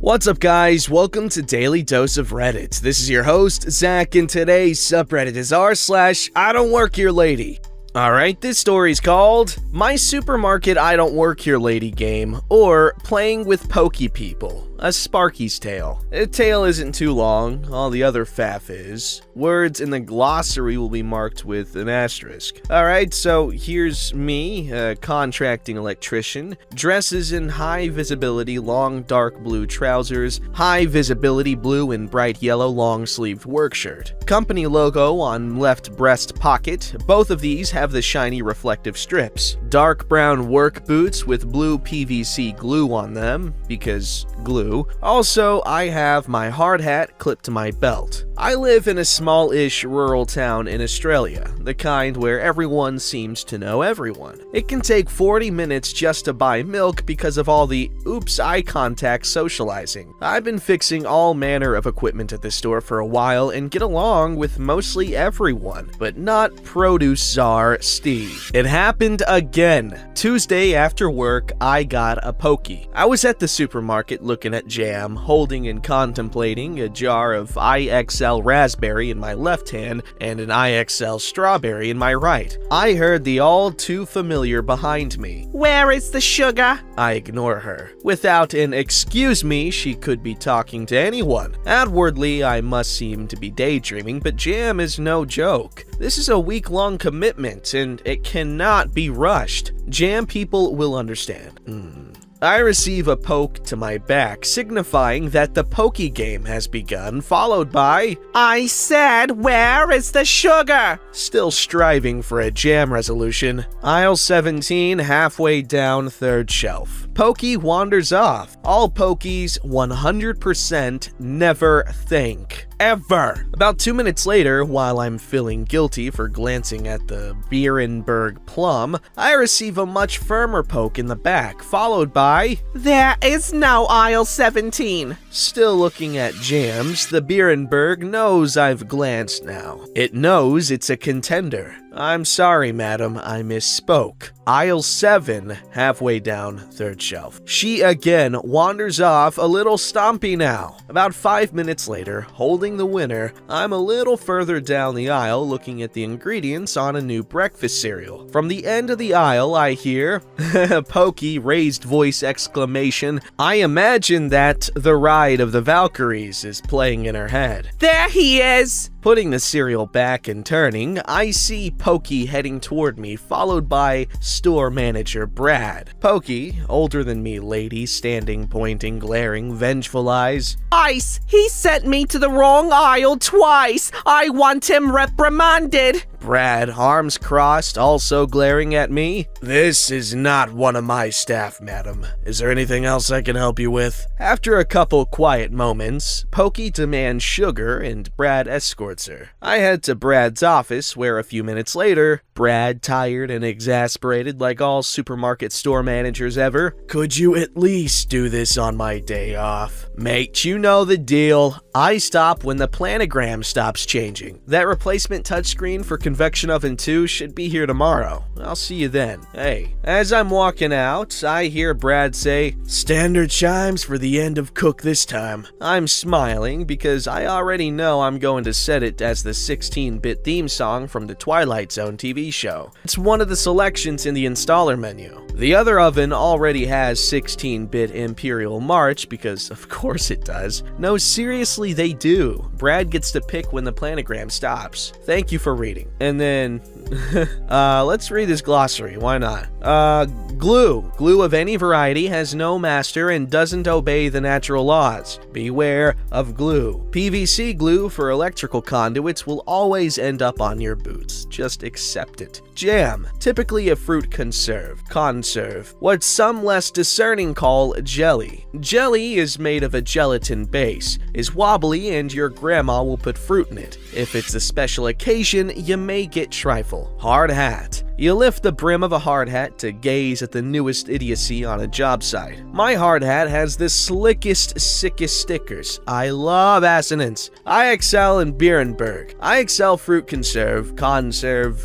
What's up, guys? Welcome to Daily Dose of Reddit. This is your host, Zach, and today's subreddit is r/IDontWorkHereLady. Alright, this story's called My Supermarket I Don't Work Here Lady Game, or Playing with Pokey People, a Sparky's tale. The tale isn't too long, all the other faff is. Words in the glossary will be marked with an asterisk. Alright, so here's me, a contracting electrician, dresses in high visibility long dark blue trousers, high visibility blue and bright yellow long sleeved work shirt. Company logo on left breast pocket, both of these have the shiny reflective strips. Dark brown work boots with blue PVC glue on them, because glue. Also, I have my hard hat clipped to my belt. I live in a small-ish rural town in Australia, the kind where everyone seems to know everyone. It can take 40 minutes just to buy milk because of all the oops eye contact socializing. I've been fixing all manner of equipment at this store for a while and get along with mostly everyone, but not produce czar Steve. It happened again. Tuesday after work, I got a pokey. I was at the supermarket looking at jam, holding and contemplating a jar of IXL raspberry in my left hand and an IXL strawberry in my right. I heard the all too familiar behind me. "Where is the sugar?" I ignore her. Without an excuse me, she could be talking to anyone. Outwardly, I must seem to be daydreaming, but jam is no joke. This is a week-long commitment, and it cannot be rushed. Jam people will understand. I receive a poke to my back, signifying that the pokey game has begun, followed by, "I said, where is the sugar?" Still striving for a jam resolution. Aisle 17, halfway down third shelf. Pokey wanders off. All pokies 100% never think. Ever. About 2 minutes later, while I'm feeling guilty for glancing at the Beerenberg plum, I receive a much firmer poke in the back, followed by, "There is no aisle 17. Still looking at jams, the Beerenberg knows I've glanced now. It knows it's a contender. "I'm sorry, madam, I misspoke. Aisle 7, halfway down third shelf." She again wanders off, a little stompy now. About 5 minutes later, holding the winner, I'm a little further down the aisle looking at the ingredients on a new breakfast cereal. From the end of the aisle, I hear, pokey raised voice exclamation. I imagine that The Ride of the Valkyries is playing in her head. "There he is!" Putting the cereal back and turning, I see Pokey heading toward me, followed by store manager Brad. Pokey, older than me lady, standing, pointing, glaring, vengeful eyes. "Ice! He sent me to the wrong aisle twice! I want him reprimanded!" Brad, arms crossed, also glaring at me. "This is not one of my staff, madam. Is there anything else I can help you with?" After a couple quiet moments, Pokey demands sugar and Brad escorts her. I head to Brad's office, where a few minutes later, Brad, tired and exasperated like all supermarket store managers ever, "Could you at least do this on my day off?" "Mate, you know the deal. I stop when the planogram stops changing. That replacement touchscreen for Convection Oven 2 should be here tomorrow. I'll see you then. Hey." As I'm walking out, I hear Brad say, "Standard chimes for the end of Cook this time." I'm smiling because I already know I'm going to set it as the 16-bit theme song from the Twilight Zone TV show. It's one of the selections in the installer menu. The other oven already has 16-bit Imperial March because of course it does. No, seriously, they do. Brad gets to pick when the planogram stops. Thank you for reading. And then, let's read this glossary, why not? Glue. Glue of any variety has no master and doesn't obey the natural laws. Beware of glue. PVC glue for electrical conduits will always end up on your boots. Just accept it. Jam. Typically a fruit conserve. Conserve. What some less discerning call jelly. Jelly is made of a gelatin base, is wobbly, and your grandma will put fruit in it. If it's a special occasion, you may get trifle. Hard hat. You lift the brim of a hard hat to gaze at the newest idiocy on a job site. My hard hat has the slickest, sickest stickers. I love assonance. IXL and Beerenberg. IXL fruit conserve,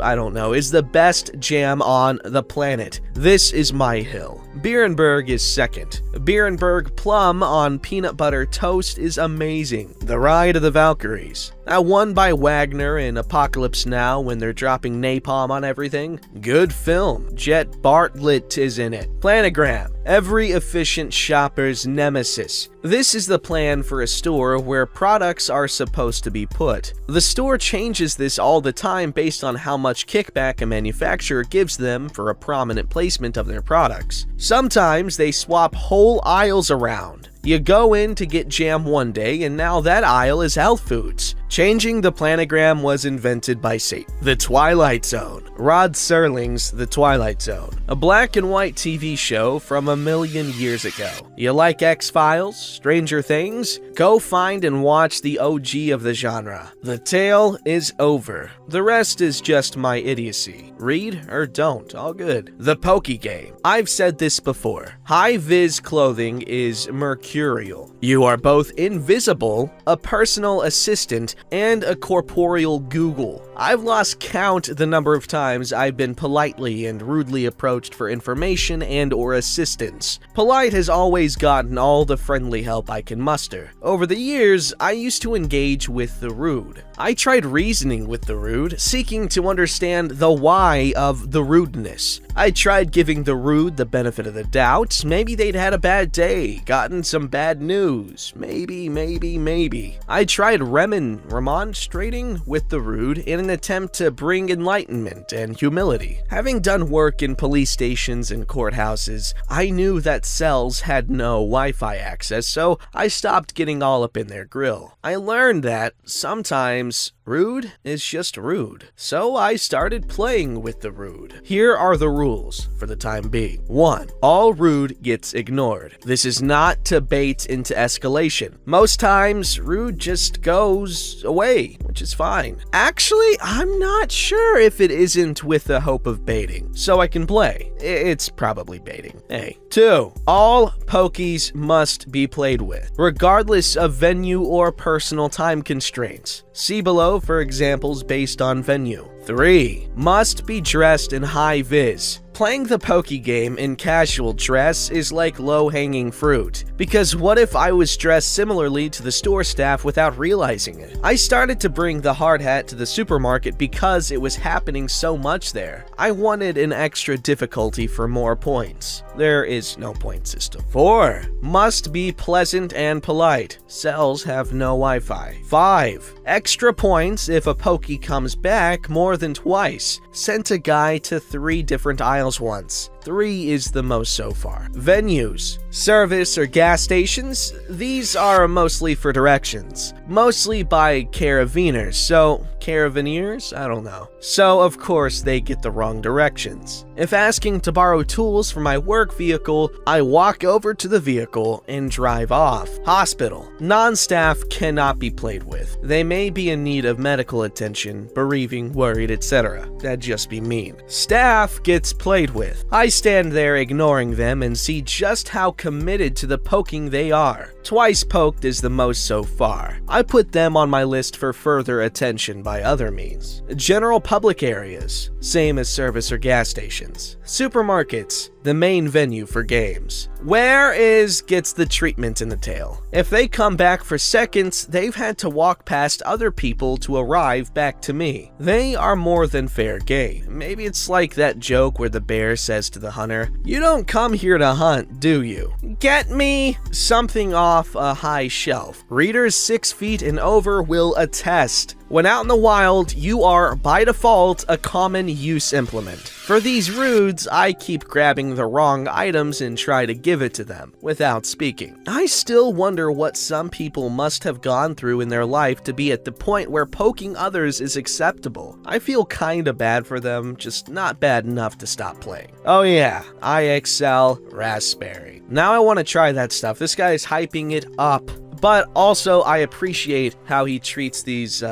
I don't know, is the best jam on the planet. This is my hill. Beerenberg is second. Beerenberg Plum on peanut butter toast is amazing. The Ride of the Valkyries. That one by Wagner in Apocalypse Now when they're dropping napalm on everything. Good film. Jet Bartlett is in it. Planogram. Every efficient shopper's nemesis. This is the plan for a store where products are supposed to be put. The store changes this all the time based on how much kickback a manufacturer gives them for a prominent placement of their products. Sometimes they swap whole aisles around. You go in to get jam one day, and now that aisle is health foods. Changing the planogram was invented by Satan. The Twilight Zone. Rod Serling's The Twilight Zone. A black and white TV show from a million years ago. You like X-Files? Stranger Things? Go find and watch the OG of the genre. The tale is over. The rest is just my idiocy. Read or don't, all good. The Poke Game. I've said this before. High-vis clothing is mercurial. You are both invisible, a personal assistant, and a corporeal Google. I've lost count the number of times I've been politely and rudely approached for information and or assistance. Polite has always gotten all the friendly help I can muster. Over the years, I used to engage with the rude. I tried reasoning with the rude, seeking to understand the why of the rudeness. I tried giving the rude the benefit of the doubt. Maybe they'd had a bad day, gotten some bad news. Maybe. I tried remonstrating with the rude in an attempt to bring enlightenment and humility. Having done work in police stations and courthouses, I knew that cells had no Wi-Fi access, so I stopped getting all up in their grill. I learned that sometimes rude is just rude, so I started playing with the rude. Here are the rules for the time being. 1. All rude gets ignored. This is not to bait into escalation. Most times, rude just goes away, which is fine. Actually, I'm not sure if it isn't with the hope of baiting, so I can play. It's probably baiting. Hey. 2. All pokies must be played with, regardless of venue or personal time constraints. See below for examples based on venue. 3. Must be dressed in high vis. Playing the Poke Game in casual dress is like low-hanging fruit, because what if I was dressed similarly to the store staff without realizing it? I started to bring the hard hat to the supermarket because it was happening so much there. I wanted an extra difficulty for more points. There is no point system. 4. Must be pleasant and polite. Cells have no Wi-Fi. 5. Extra points if a Poke comes back more than twice. Sent a guy to 3 different aisles once. 3 is the most so far. Venues. Service or gas stations. These are mostly for directions. Mostly by caravaneers, so caravaneers? I don't know. So of course they get the wrong directions. If asking to borrow tools for my work vehicle, I walk over to the vehicle and drive off. Hospital. Non-staff cannot be played with. They may be in need of medical attention, bereaving, worried, etc. That'd just be mean. Staff gets played with. I stand there ignoring them and see just how committed to the poking they are. Twice poked is the most so far. I put them on my list for further attention by other means. General public areas, same as service or gas stations. Supermarkets, the main venue for games. Where is gets the treatment in the tale. If they come back for seconds, they've had to walk past other people to arrive back to me. They are more than fair game. Maybe it's like that joke where the bear says to the hunter, "You don't come here to hunt, do you?" Get me? Something off a high shelf. Readers 6 feet and over will attest. When out in the wild, you are, by default, a common use implement. For these rudes, I keep grabbing the wrong items and try to give it to them, without speaking. I still wonder what some people must have gone through in their life to be at the point where poking others is acceptable. I feel kinda bad for them, just not bad enough to stop playing. Oh yeah, IXL Raspberry. Now I want to try that stuff. This guy is hyping it up. But also, I appreciate how he treats these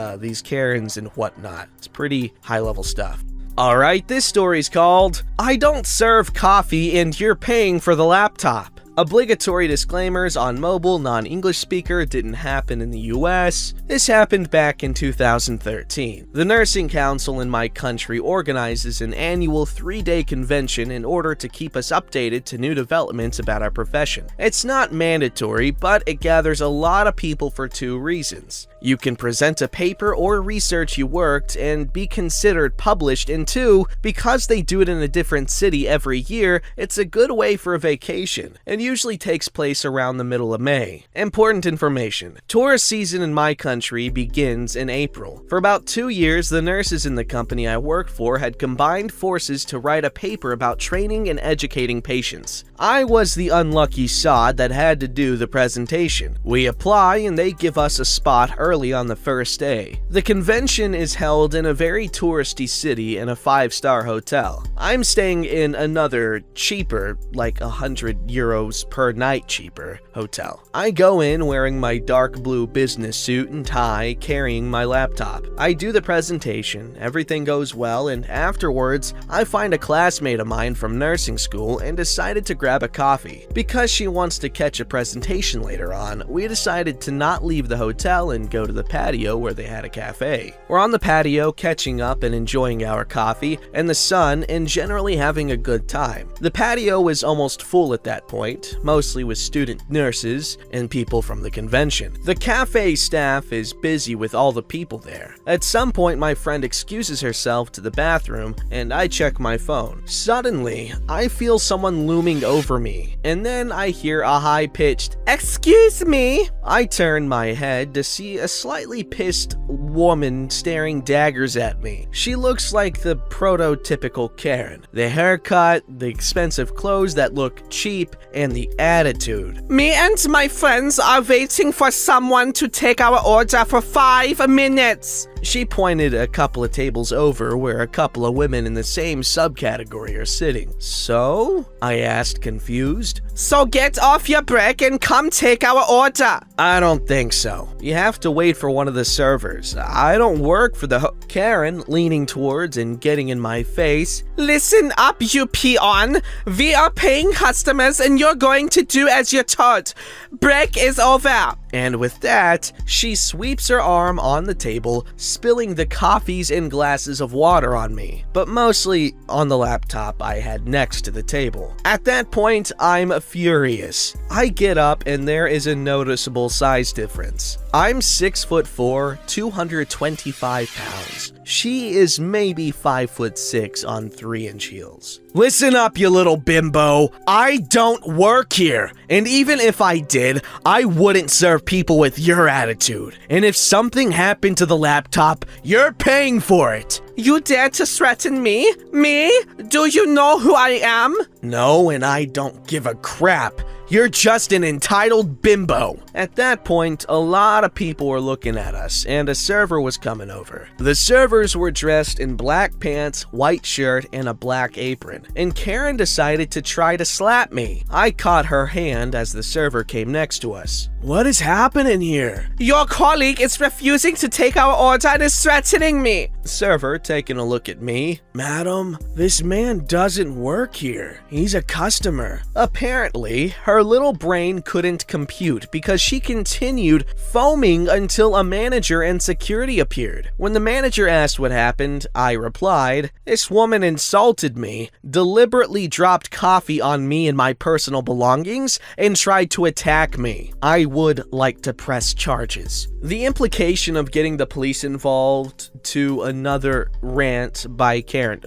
Karens and whatnot. It's pretty high-level stuff. Alright, this story's called, I Don't Serve Coffee and You're Paying for the Laptop. Obligatory disclaimers on mobile, non-English speaker didn't happen in the US. This happened back in 2013. The Nursing Council in my country organizes an annual 3-day convention in order to keep us updated to new developments about our profession. It's not mandatory, but it gathers a lot of people for 2 reasons. You can present a paper or research you worked and be considered published, and 2, because they do it in a different city every year, it's a good way for a vacation, and usually takes place around the middle of May. Important information. Tourist season in my country begins in April. For about 2 years, the nurses in the company I worked for had combined forces to write a paper about training and educating patients. I was the unlucky sod that had to do the presentation. We apply and they give us a spot early on the first day. The convention is held in a very touristy city in a 5-star hotel. I'm staying in another cheaper, like €100 per night cheaper, hotel. I go in wearing my dark blue business suit and tie, carrying my laptop. I do the presentation, everything goes well, and afterwards, I find a classmate of mine from nursing school and decided to grab a coffee. Because she wants to catch a presentation later on, we decided to not leave the hotel and go to the patio where they had a cafe. We're on the patio catching up and enjoying our coffee and the sun and generally having a good time. The patio was almost full at that point, mostly with student nurses and people from the convention. The cafe staff is busy with all the people there. At some point, my friend excuses herself to the bathroom and I check my phone. Suddenly, I feel someone looming over me, and then I hear a high-pitched, "Excuse me." I turn my head to see a slightly pissed woman staring daggers at me. She looks like the prototypical Karen. The haircut, the expensive clothes that look cheap, and the attitude. "Me and my friends are waiting for someone to take our order for 5 minutes." She pointed a couple of tables over where a couple of women in the same subcategory are sitting. "So?" I asked, confused. "So get off your break and come take our order." "I don't think so. You have to wait for one of the servers. I don't work for the Karen, leaning towards and getting in my face. "Listen up, you peon. We are paying customers and you're going to do as you're told. Break is over." And with that, she sweeps her arm on the table, spilling the coffees and glasses of water on me, but mostly on the laptop I had next to the table. At that point, I'm furious. I get up and there is a noticeable size difference. I'm 6'4", 225 pounds. She is maybe 5'6" on 3-inch heels. "Listen up, you little bimbo. I don't work here. And even if I did, I wouldn't serve people with your attitude. And if something happened to the laptop, you're paying for it." "You dare to threaten me? Me? Do you know who I am?" "No, and I don't give a crap. You're just an entitled bimbo." At that point, a lot of people were looking at us, and a server was coming over. The servers were dressed in black pants, white shirt, and a black apron, and Karen decided to try to slap me. I caught her hand as the server came next to us. "What is happening here?" "Your colleague is refusing to take our order and is threatening me." Server taking a look at me. "Madam, this man doesn't work here. He's a customer." Apparently, her little brain couldn't compute because she continued foaming until a manager and security appeared. When the manager asked what happened, I replied, "This woman insulted me, deliberately dropped coffee on me and my personal belongings, and tried to attack me. I would like to press charges." The implication of getting the police involved led to another rant by Karen.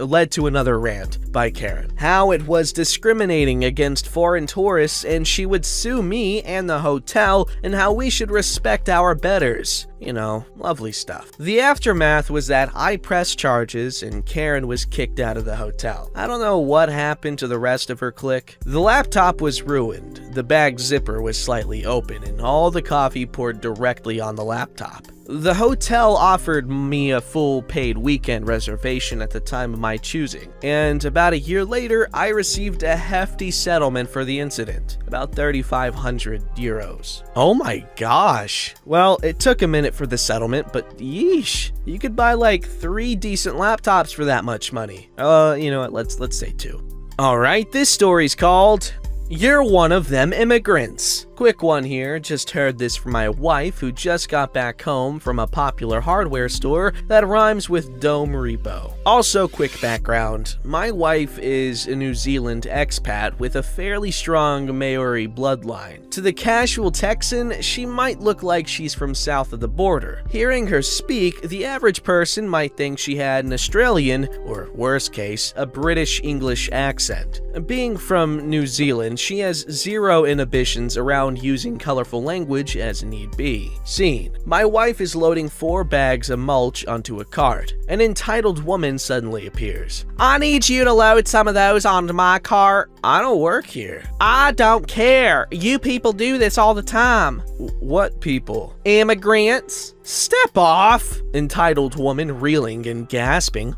How it was discriminating against foreign tourists and she would sue me and the hotel, and how we should respect our betters. You know, lovely stuff. The aftermath was that I pressed charges and Karen was kicked out of the hotel. I don't know what happened to the rest of her clique. The laptop was ruined, the bag zipper was slightly open, and all the coffee poured directly on the laptop. The hotel offered me a full paid weekend reservation at the time of my choosing, and about a year later, I received a hefty settlement for the incident, about 3,500 euros. Oh my gosh. Well, it took a minute for the settlement, but yeesh, you could buy like 3 decent laptops for that much money. You know what, let's say 2. Alright, this story's called You're one of them immigrants. Quick one here, just heard this from my wife who just got back home from a popular hardware store that rhymes with Dome Repo. Also, quick background, my wife is a New Zealand expat with a fairly strong Maori bloodline. To the casual Texan, she might look like she's from south of the border. Hearing her speak, the average person might think she had an Australian, or worst case, a British English accent. Being from New Zealand, she has zero inhibitions around using colorful language as need be. Scene. My wife is loading 4 bags of mulch onto a cart. An entitled woman suddenly appears. I need you to load some of those onto my cart. I don't work here. I don't care. You people do this all the time. What people? Immigrants. Step off. Entitled woman reeling and gasping.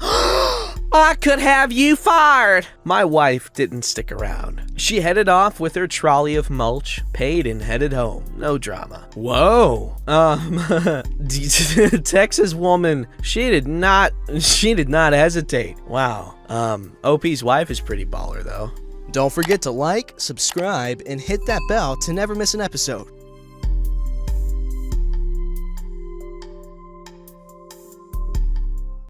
I could have you fired! My wife didn't stick around. She headed off with her trolley of mulch, paid and headed home. No drama. Whoa. Texas woman, she did not hesitate. Wow. OP's wife is pretty baller though. Don't forget to like, subscribe, and hit that bell to never miss an episode.